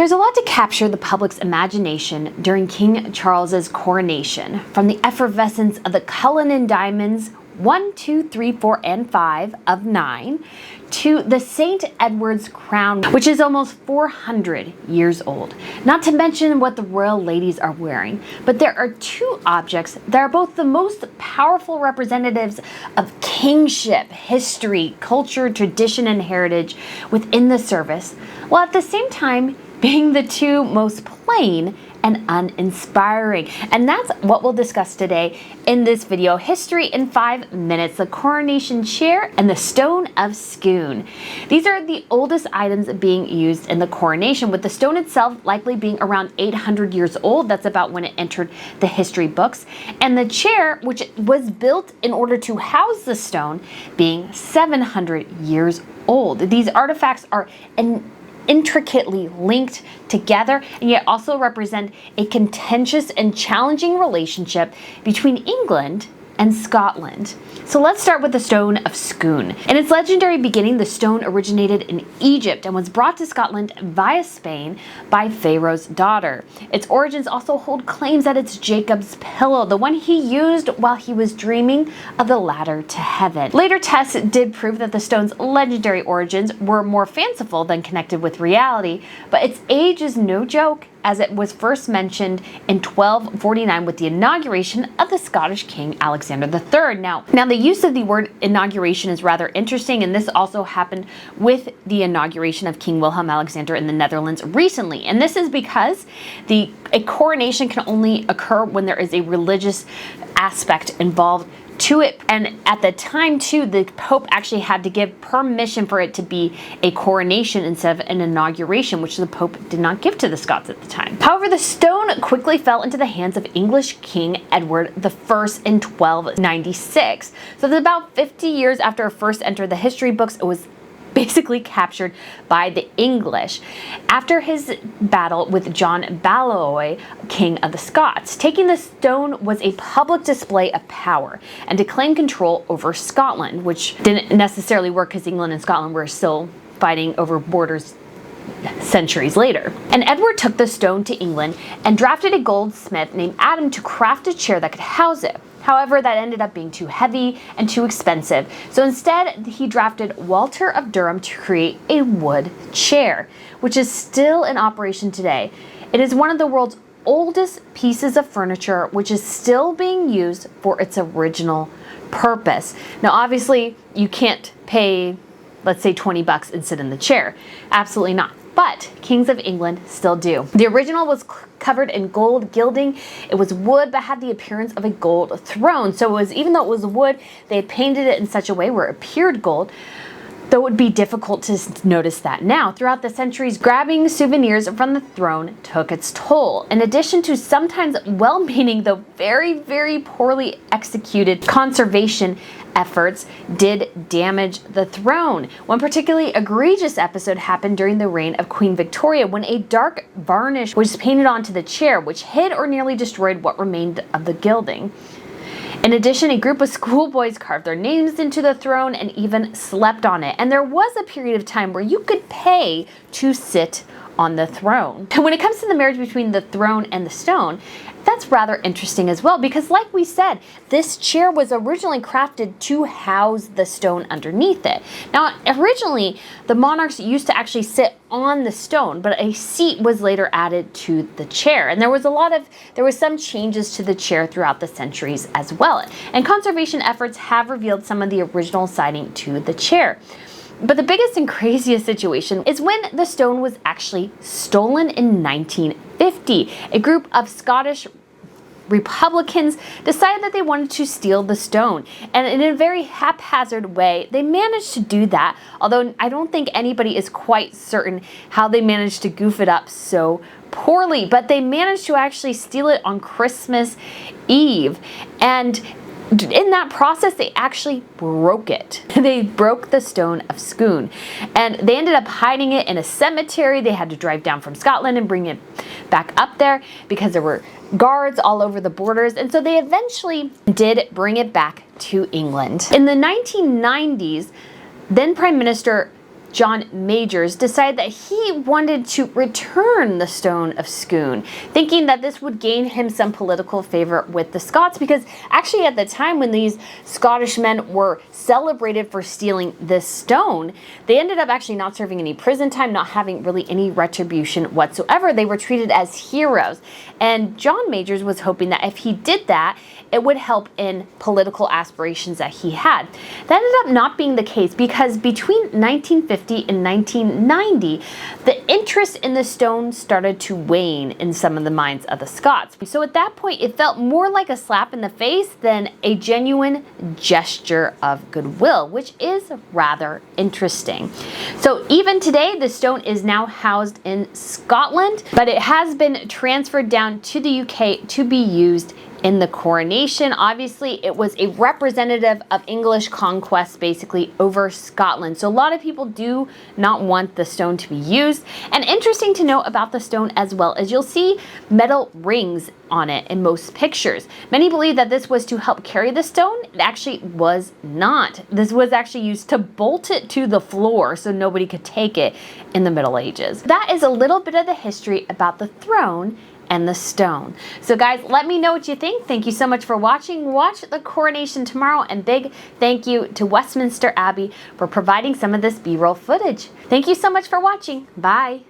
There's a lot to capture the public's imagination during King Charles's coronation, from the effervescence of the Cullinan diamonds 1, 2, 3, 4, and 5 of 9, to the St. Edward's crown, which is almost 400 years old. Not to mention what the royal ladies are wearing. But there are two objects that are both the most powerful representatives of kingship, history, culture, tradition, and heritage within the service, while at the same time being the two most plain and uninspiring. And that's what we'll discuss today in this video. History in 5 minutes, the Coronation Chair and the Stone of Scone. These are the oldest items being used in the coronation, with the stone itself likely being around 800 years old. That's about when it entered the history books. And the chair, which was built in order to house the stone, being 700 years old. These artifacts are intricately linked together, and yet also represent a contentious and challenging relationship between England and Scotland. So let's start with the Stone of Scone. In its legendary beginning, the stone originated in Egypt and was brought to Scotland via Spain by Pharaoh's daughter. Its origins also hold claims that it's Jacob's pillow, the one he used while he was dreaming of the ladder to heaven. Later tests did prove that the stone's legendary origins were more fanciful than connected with reality, but its age is no joke, as it was first mentioned in 1249 with the inauguration of the Scottish King Alexander III. Now the use of the word inauguration is rather interesting, and this also happened with the inauguration of King Willem Alexander in the Netherlands recently. And this is because a coronation can only occur when there is a religious aspect involved to it. And at the time too, the Pope actually had to give permission for it to be a coronation instead of an inauguration, which the Pope did not give to the Scots at the time. However, the stone quickly fell into the hands of English King Edward I in 1296. So that's about 50 years after it first entered the history books. It was basically captured by the English after his battle with John Balliol, King of the Scots. Taking the stone was a public display of power and to claim control over Scotland, which didn't necessarily work because England and Scotland were still fighting over borders centuries later. And Edward took the stone to England and drafted a goldsmith named Adam to craft a chair that could house it. However, that ended up being too heavy and too expensive. So instead, he drafted Walter of Durham to create a wood chair, which is still in operation today. It is one of the world's oldest pieces of furniture, which is still being used for its original purpose. Now, obviously, you can't pay, let's say, 20 bucks and sit in the chair. Absolutely not. But kings of England still do. The original was covered in gold gilding. It was wood, but had the appearance of a gold throne. So it was, even though it was wood, they had painted it in such a way where it appeared gold, though it would be difficult to notice that now. Throughout the centuries, grabbing souvenirs from the throne took its toll. In addition to sometimes well-meaning, though very, very poorly executed conservation efforts did damage the throne. One particularly egregious episode happened during the reign of Queen Victoria, when a dark varnish was painted onto the chair, which hid or nearly destroyed what remained of the gilding. In addition, a group of schoolboys carved their names into the throne and even slept on it. And there was a period of time where you could pay to sit on the throne. And when it comes to the marriage between the throne and the stone, that's rather interesting as well, because like we said, this chair was originally crafted to house the stone underneath it. Now, originally, the monarchs used to actually sit on the stone, but a seat was later added to the chair. And there was some changes to the chair throughout the centuries as well. And conservation efforts have revealed some of the original siding to the chair. But the biggest and craziest situation is when the stone was actually stolen in 1950. A group of Scottish Republicans decided that they wanted to steal the stone, and in a very haphazard way they managed to do that, although I don't think anybody is quite certain how they managed to goof it up so poorly. But they managed to actually steal it on Christmas Eve, and in that process, they actually broke it. They broke the Stone of Scone, and they ended up hiding it in a cemetery. They had to drive down from Scotland and bring it back up there because there were guards all over the borders, and so they eventually did bring it back to England. In the 1990s, then Prime Minister John Majors, decided that he wanted to return the Stone of Scone, thinking that this would gain him some political favor with the Scots, because actually at the time when these Scottish men were celebrated for stealing this stone, they ended up actually not serving any prison time, not having really any retribution whatsoever. They were treated as heroes. And John Majors was hoping that if he did that, it would help in political aspirations that he had. That ended up not being the case, because between 1950 and 1990, the interest in the stone started to wane in some of the minds of the Scots. So at that point, it felt more like a slap in the face than a genuine gesture of goodwill, which is rather interesting. So even today, the stone is now housed in Scotland, but it has been transferred down to the UK to be used in the coronation. Obviously, it was a representative of English conquest basically over Scotland. So a lot of people do not want the stone to be used. And interesting to note about the stone as well is you'll see metal rings on it in most pictures. Many believe that this was to help carry the stone. It actually was not. This was actually used to bolt it to the floor so nobody could take it in the Middle Ages. That is a little bit of the history about the throne and the stone. So guys, let me know what you think. Thank you so much for watching. Watch the coronation tomorrow, and big thank you to Westminster Abbey for providing some of this B-roll footage. Thank you so much for watching. Bye.